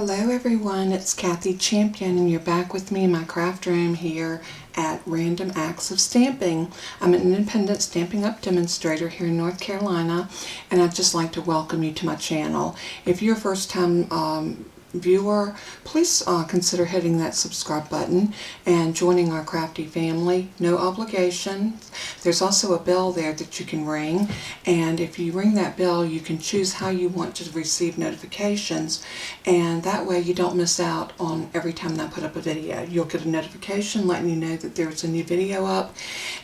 Hello everyone, it's Kathy Champion and you're back with me in my craft room here at Random Acts of Stamping. I'm an independent Stampin' Up demonstrator here in North Carolina, and I'd just like to welcome you to my channel. If you're a first time viewer, please consider hitting that subscribe button and joining our crafty family. No obligation. There's also a bell there that you can ring, and if you ring that bell you can choose how you want to receive notifications, and that way you don't miss out on every time that I put up a video. You'll get a notification letting you know that there's a new video up,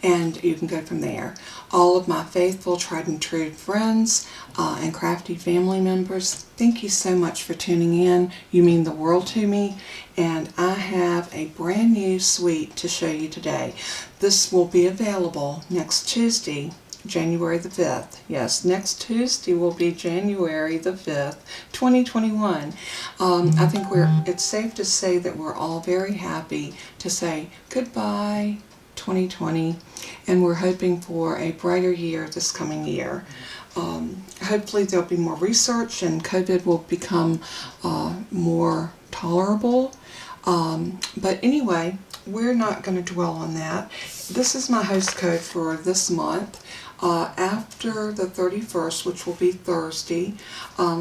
and you can go from there. All of my faithful, tried and true friends and crafty family members, thank you so much for tuning in. You mean the world to me, and I have a brand new suite to show you today. This will be available next Tuesday, January the 5th. Yes, next Tuesday will be January the 5th, 2021. I think it's safe to say that we're all very happy to say goodbye 2020, and we're hoping for a brighter year this coming year. Hopefully there'll be more research and COVID will become more tolerable. But anyway, we're not going to dwell on that. This is my host code for this month. After the 31st, which will be Thursday,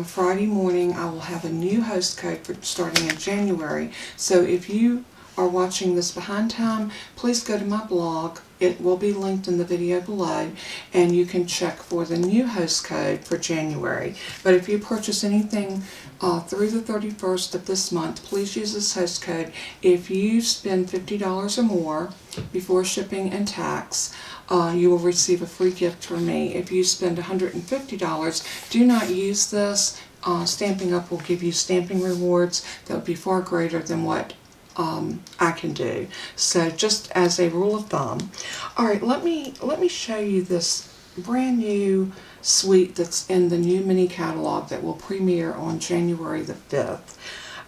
Friday morning, I will have a new host code for starting in January. So if you are watching this behind time, please go to my blog. It will be linked in the video below, and you can check for the new host code for January. But if you purchase anything through the 31st of this month, please use this host code. If you spend $50 or more before shipping and tax, you will receive a free gift from me. If you spend $150, do not use this. Stampin' Up will give you stamping rewards that would be far greater than what I can do. So just as a rule of thumb. Alright, let me show you this brand new suite that's in the new mini catalog that will premiere on January the 5th.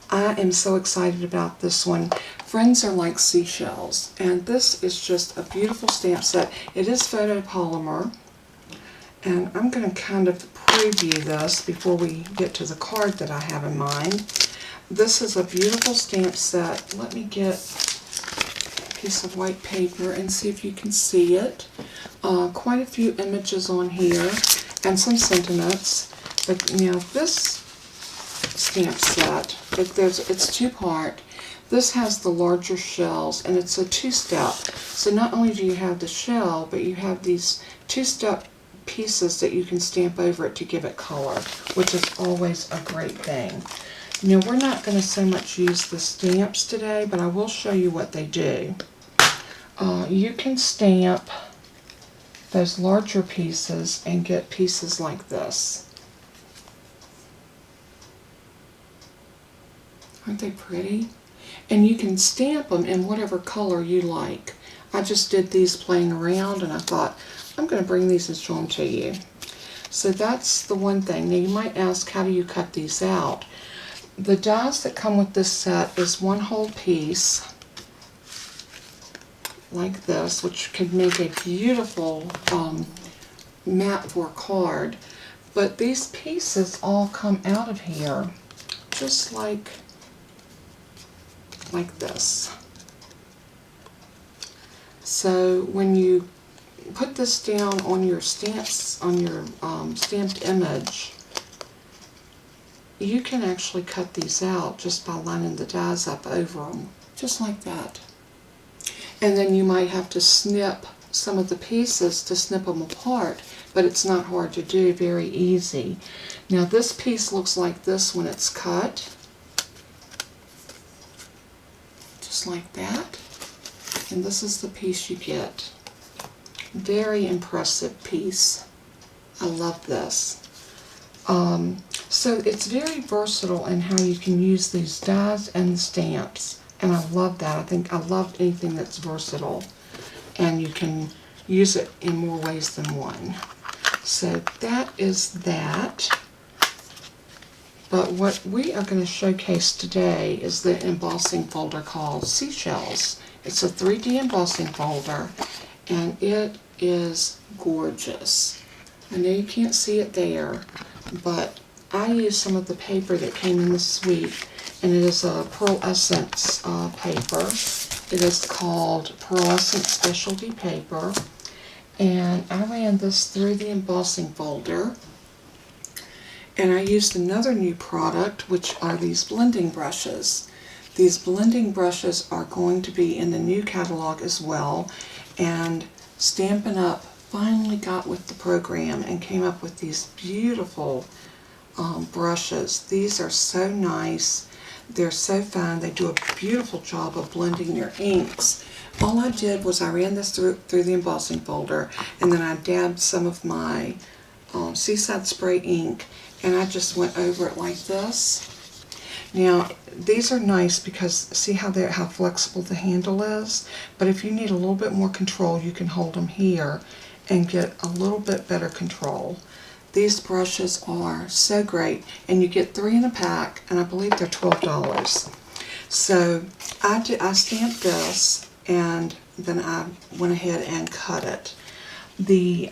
I am so excited about this one. Friends are like seashells, and this is just a beautiful stamp set. It is photopolymer, and I'm going to kind of preview this before we get to the card that I have in mind. This is a beautiful stamp set. Let me get a piece of white paper and see if you can see it. Quite a few images on here and some sentiments. But now this stamp set, it's two-part. This has the larger shells, and it's a two-step. So not only do you have the shell, but you have these two-step pieces that you can stamp over it to give it color, which is always a great thing. Now, we're not going to so much use the stamps today, but I will show you what they do. You can stamp those larger pieces and get pieces like this. Aren't they pretty? And you can stamp them in whatever color you like. I just did these playing around, and I thought, I'm going to bring these and show them to you. So that's the one thing. Now, you might ask, how do you cut these out? The dies that come with this set is one whole piece, like this, which could make a beautiful mat for a card. But these pieces all come out of here, just like this. So when you put this down on your stamps, on your stamped image, you can actually cut these out just by lining the dies up over them, just like that. And then you might have to snip some of the pieces to snip them apart, but it's not hard to do, very easy. Now this piece looks like this when it's cut, just like that. And this is the piece you get. Very impressive piece. I love this. So it's very versatile in how you can use these dies and stamps, and I love that. I love anything that's versatile, and you can use it in more ways than one. So that is that. But what we are going to showcase today is the embossing folder called Seashells. It's a 3D embossing folder, and it is gorgeous. I know you can't see it there, but I used some of the paper that came in the suite, and it is a Pearlescent paper. It is called Pearlescent Specialty Paper, and I ran this through the embossing folder, and I used another new product, which are these blending brushes. These blending brushes are going to be in the new catalog as well, and Stampin' Up! Finally got with the program and came up with these beautiful brushes. These are so nice. They're so fine. They do a beautiful job of blending your inks. All I did was I ran this through the embossing folder, and then I dabbed some of my Seaside Spray ink, and I just went over it like this. Now, these are nice because see how flexible the handle is? But if you need a little bit more control, you can hold them here and get a little bit better control. These brushes are so great, and you get 3 in a pack, and I believe they're $12. So I stamped this, and then I went ahead and cut it. The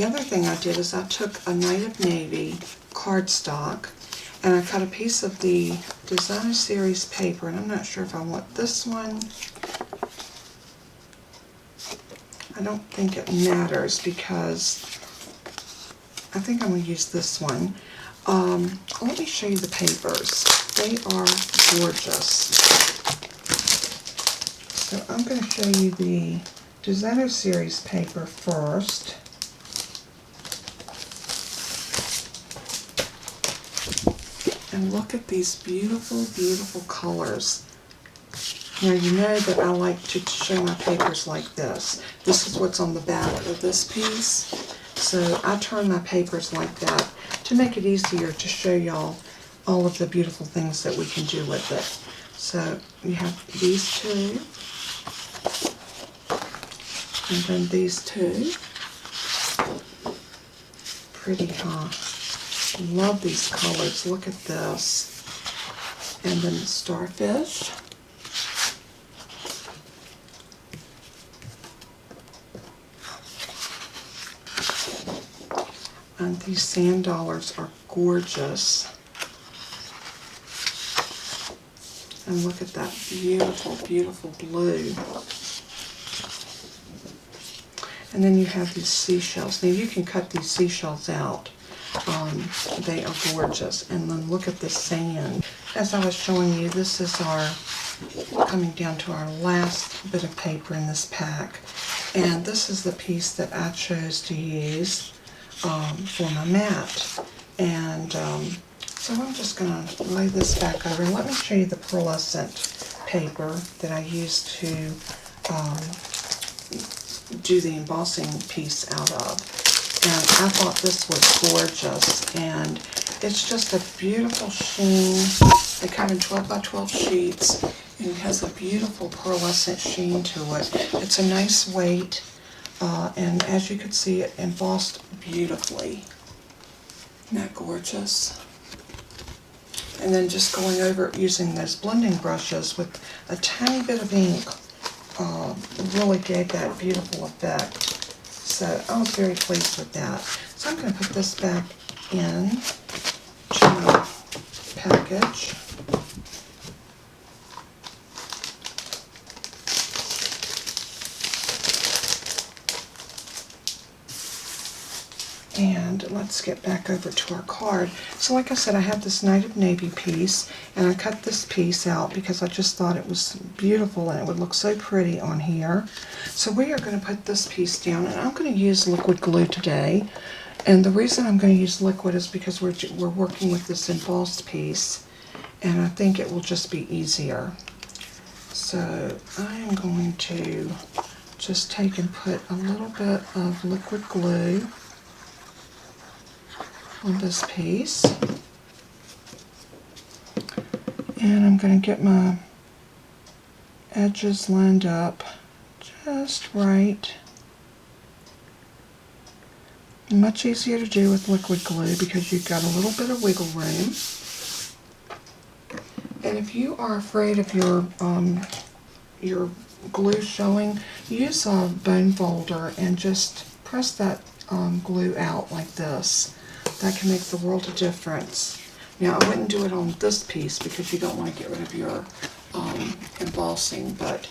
other thing I did is I took a Night of Navy cardstock, and I cut a piece of the Designer Series paper, and I'm not sure if I want this one. I don't think it matters because I think I'm going to use this one. Let me show you the papers. They are gorgeous. So I'm going to show you the Designer Series paper first. And look at these beautiful, beautiful colors. Now you know that I like to show my papers like this. This is what's on the back of this piece. So I turn my papers like that to make it easier to show y'all all of the beautiful things that we can do with it. So you have these two, and then these two. Pretty, huh? Love these colors. Look at this. And then the starfish. And these sand dollars are gorgeous. And look at that beautiful, beautiful blue. And then you have these seashells. Now you can cut these seashells out. They are gorgeous. And then look at the sand. As I was showing you, this is coming down to our last bit of paper in this pack. And this is the piece that I chose to use for my mat. And so I'm just going to lay this back over. And let me show you the pearlescent paper that I used to do the embossing piece out of. And I thought this was gorgeous, and it's just a beautiful sheen. They come in 12 by 12 sheets, and it has a beautiful pearlescent sheen to it. It's a nice weight, and as you can see, it embossed beautifully. Isn't that gorgeous? And then just going over it using those blending brushes with a tiny bit of ink really gave that beautiful effect. So I was very pleased with that. So I'm going to put this back in to my package. And let's get back over to our card. So like I said, I have this Night of Navy piece, and I cut this piece out because I just thought it was beautiful and it would look so pretty on here. So we are going to put this piece down, and I'm going to use liquid glue today. And the reason I'm going to use liquid is because we're working with this embossed piece, and I think it will just be easier. So I am going to just take and put a little bit of liquid glue on this piece, and I'm going to get my edges lined up just right. Much easier to do with liquid glue because you've got a little bit of wiggle room. And if you are afraid of your glue showing, use a bone folder and just press that glue out like this. That can make the world of difference. Now I wouldn't do it on this piece because you don't want to get rid of your embossing, but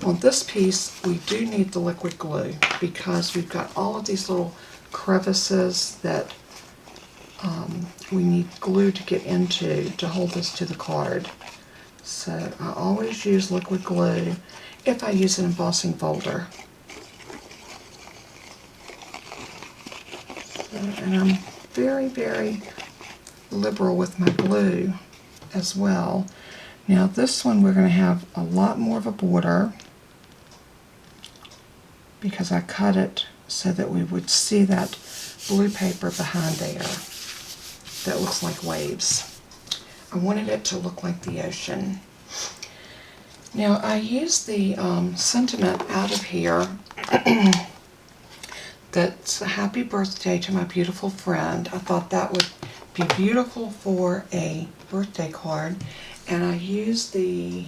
on this piece we do need the liquid glue because we've got all of these little crevices that we need glue to get into to hold this to the card. So I always use liquid glue if I use an embossing folder. And I'm very, very liberal with my glue as well. Now this one we're going to have a lot more of a border because I cut it so that we would see that blue paper behind there that looks like waves. I wanted it to look like the ocean. Now I used the sentiment out of here that's a happy birthday to my beautiful friend. I thought that would be beautiful for a birthday card, and I used the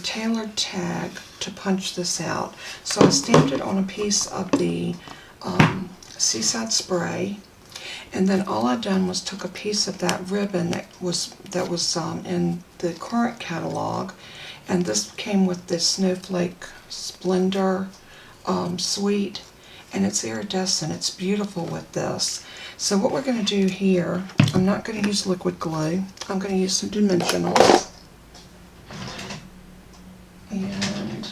tailored tag to punch this out. So I stamped it on a piece of the Seaside Spray, and then all I done was took a piece of that ribbon that was in the current catalog, and this came with the Snowflake Splendor suite, and it's iridescent. It's beautiful with this. So what we're going to do here, I'm not going to use liquid glue. I'm going to use some dimensionals. And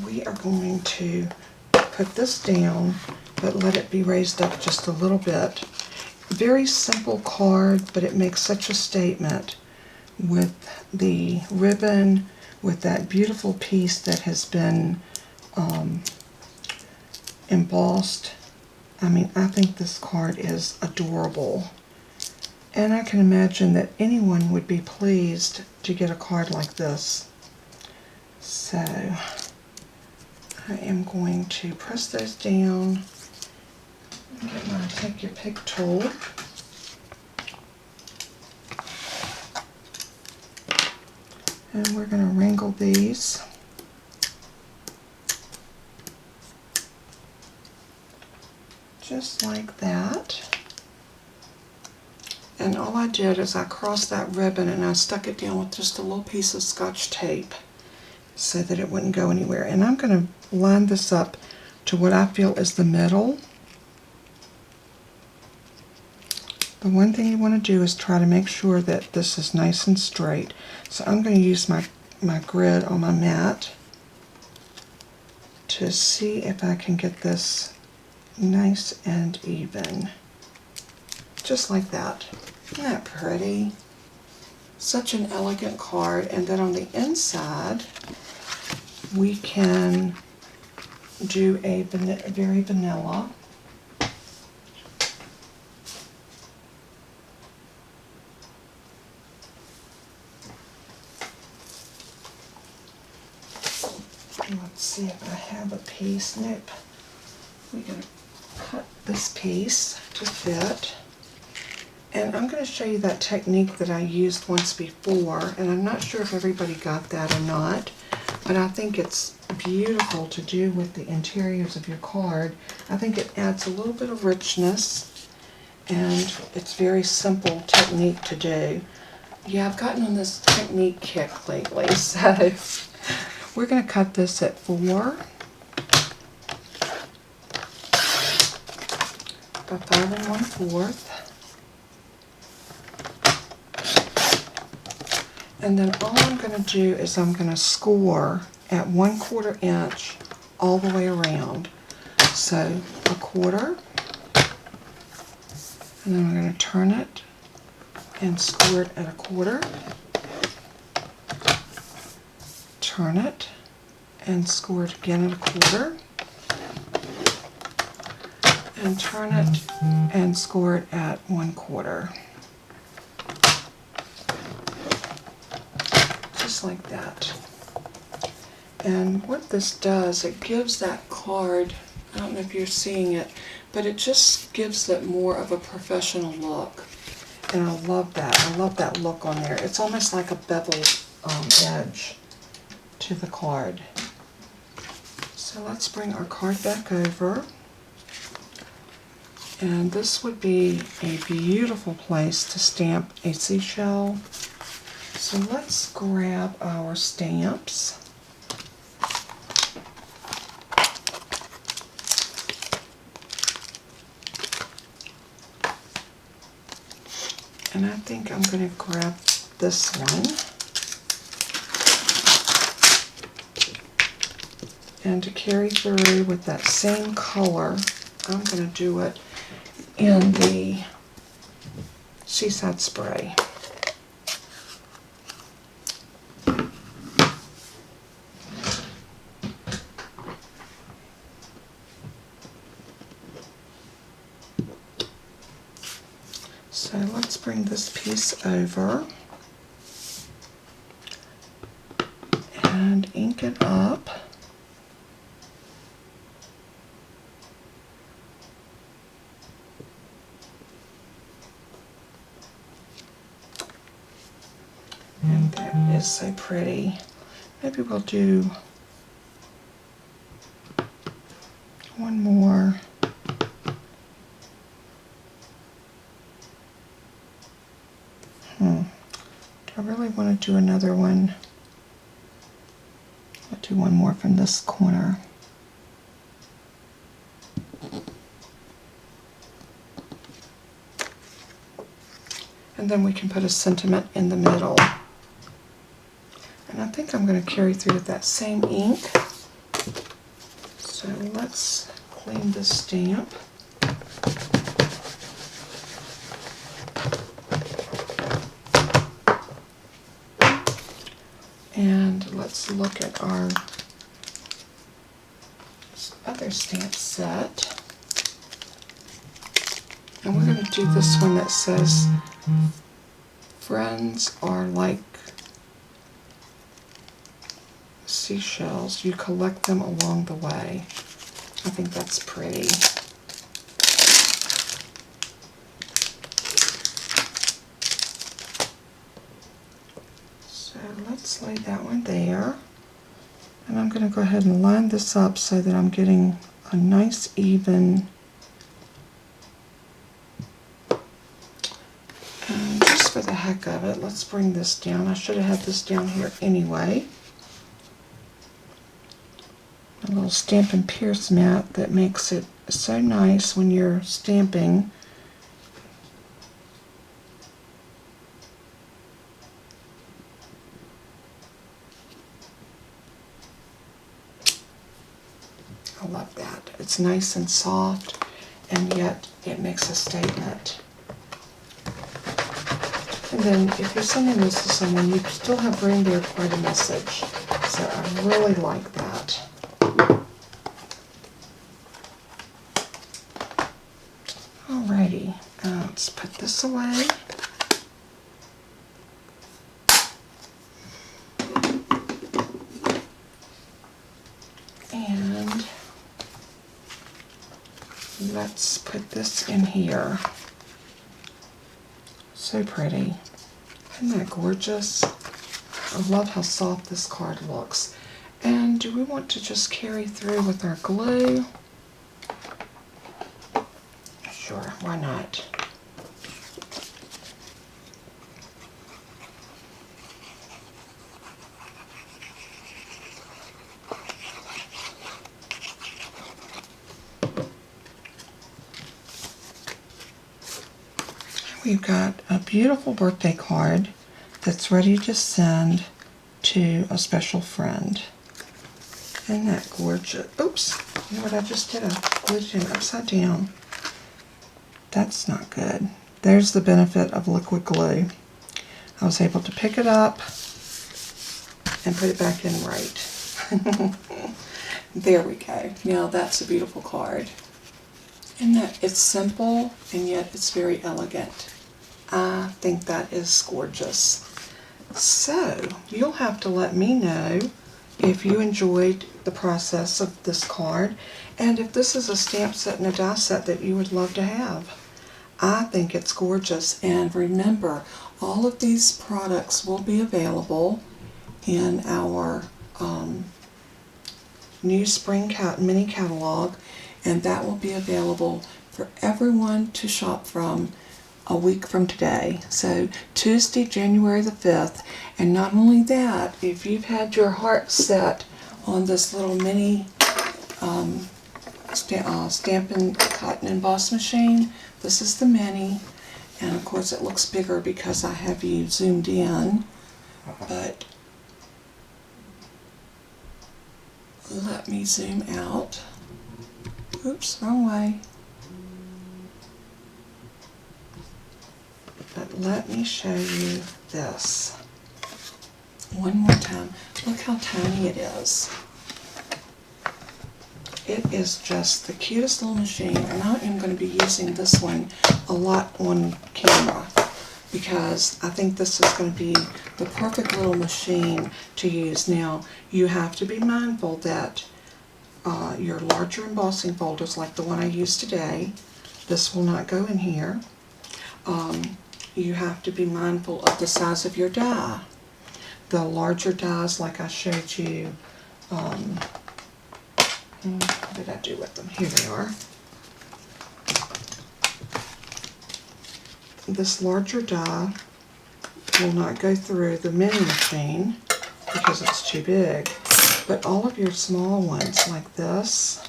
we are going to put this down, but let it be raised up just a little bit. Very simple card, but it makes such a statement with the ribbon, with that beautiful piece that has been embossed. I mean, I think this card is adorable. And I can imagine that anyone would be pleased to get a card like this. So I am going to press those down. Take your pick tool. And we're going to wrangle these. Just like that. And all I did is I crossed that ribbon and I stuck it down with just a little piece of Scotch tape so that it wouldn't go anywhere. And I'm going to line this up to what I feel is the middle. The one thing you want to do is try to make sure that this is nice and straight. So I'm going to use my grid on my mat to see if I can get this nice and even. Just like that. Isn't that pretty? Such an elegant card. And then on the inside, we can do a very vanilla. Let's see if I have a piece. Nope. We're going to cut this piece to fit. And I'm going to show you that technique that I used once before, and I'm not sure if everybody got that or not, but I think it's beautiful to do with the interiors of your card. I think it adds a little bit of richness, and it's very simple technique to do. Yeah, I've gotten on this technique kick lately, so we're going to cut this at 4 by 5 1/4. And then all I'm going to do is I'm going to score at 1/4 inch all the way around. So 1/4, and then I'm going to turn it and score it at 1/4. Turn it and score it again at 1/4. And turn it and score it at 1/4. Just like that. And what this does, it gives that card, I don't know if you're seeing it, but it just gives it more of a professional look. And I love that. I love that look on there. It's almost like a beveled edge to the card. So let's bring our card back over. And this would be a beautiful place to stamp a seashell. So let's grab our stamps. And I think I'm going to grab this one. And to carry through with that same color, I'm going to do it in the Seaside Spray. So let's bring this piece over and ink it up. And that is so pretty. Maybe we'll do one more. Do I really want to do another one? I'll do one more from this corner. And then we can put a sentiment in the middle. And I think I'm going to carry through with that same ink. So let's clean this stamp. And let's look at our other stamp set. And we're going to do this one that says, friends are like seashells. You collect them along the way. I think that's pretty. So let's lay that one there. And I'm going to go ahead and line this up so that I'm getting a nice even. And just for the heck of it, let's bring this down. I should have had this down here anyway. A little Stampin' Pierce mat that makes it so nice when you're stamping. I love that. It's nice and soft, and yet it makes a statement. And then if you're sending this to someone, you still have room there for the message. So I really like that. Alrighty, let's put this away. And let's put this in here. So pretty. Isn't that gorgeous? I love how soft this card looks. And do we want to just carry through with our glue? Sure, why not? We've got a beautiful birthday card that's ready to send to a special friend. Isn't that gorgeous? Oops, you know what I just did? I glued it upside down. That's not good. There's the benefit of liquid glue. I was able to pick it up and put it back in right. There we go. Now that's a beautiful card. And that it's simple and yet it's very elegant. I think that is gorgeous. So you'll have to let me know if you enjoyed the process of this card and if this is a stamp set and a die set that you would love to have. I think it's gorgeous, and remember, all of these products will be available in our new spring mini catalog, and that will be available for everyone to shop from a week from today. So Tuesday, January the 5th. And not only that, if you've had your heart set on this little mini Stampin' Cut and Emboss machine, this is the mini. And of course it looks bigger because I have you zoomed in. But let me zoom out. Oops, wrong way. But let me show you this one more time. Look how tiny it is. It is just the cutest little machine, and I am going to be using this one a lot on camera because I think this is going to be the perfect little machine to use. Now, you have to be mindful that your larger embossing folders, like the one I used today, this will not go in here. You have to be mindful of the size of your die. The larger dies, like I showed you, what did I do with them? Here they are. This larger die will not go through the mini machine because it's too big. But all of your small ones like this,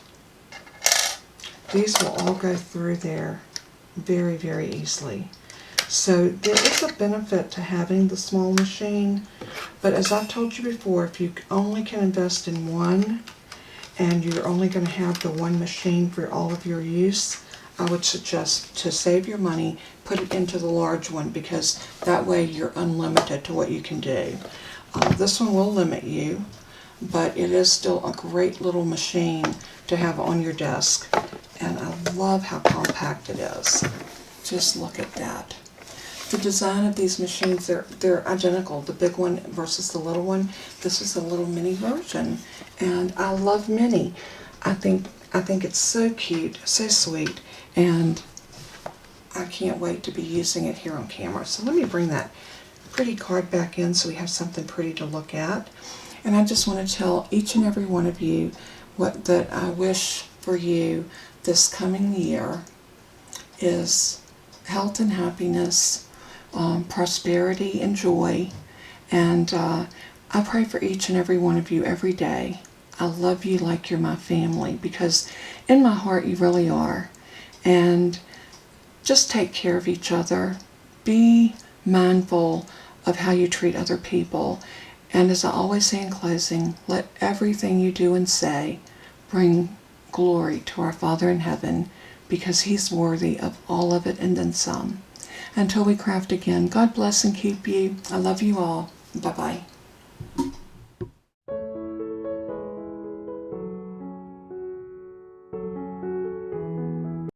these will all go through there very, very easily. So there is a benefit to having the small machine, but as I've told you before, if you only can invest in one and you're only going to have the one machine for all of your use, I would suggest to save your money, put it into the large one, because that way you're unlimited to what you can do. This one will limit you, but it is still a great little machine to have on your desk, and I love how compact it is. Just look at that. The design of these machines, they're identical, the big one versus the little one. This is a little mini version, and I love mini. I think it's so cute, so sweet, and I can't wait to be using it here on camera. So let me bring that pretty card back in so we have something pretty to look at. And I just want to tell each and every one of you that I wish for you this coming year is health and happiness, prosperity and joy, and I pray for each and every one of you every day. I love you like you're my family, because in my heart you really are. And just take care of each other. Be mindful of how you treat other people. And as I always say in closing, let everything you do and say bring glory to our Father in heaven, because He's worthy of all of it and then some. Until we craft again, God bless and keep you. I love you all. Bye-bye.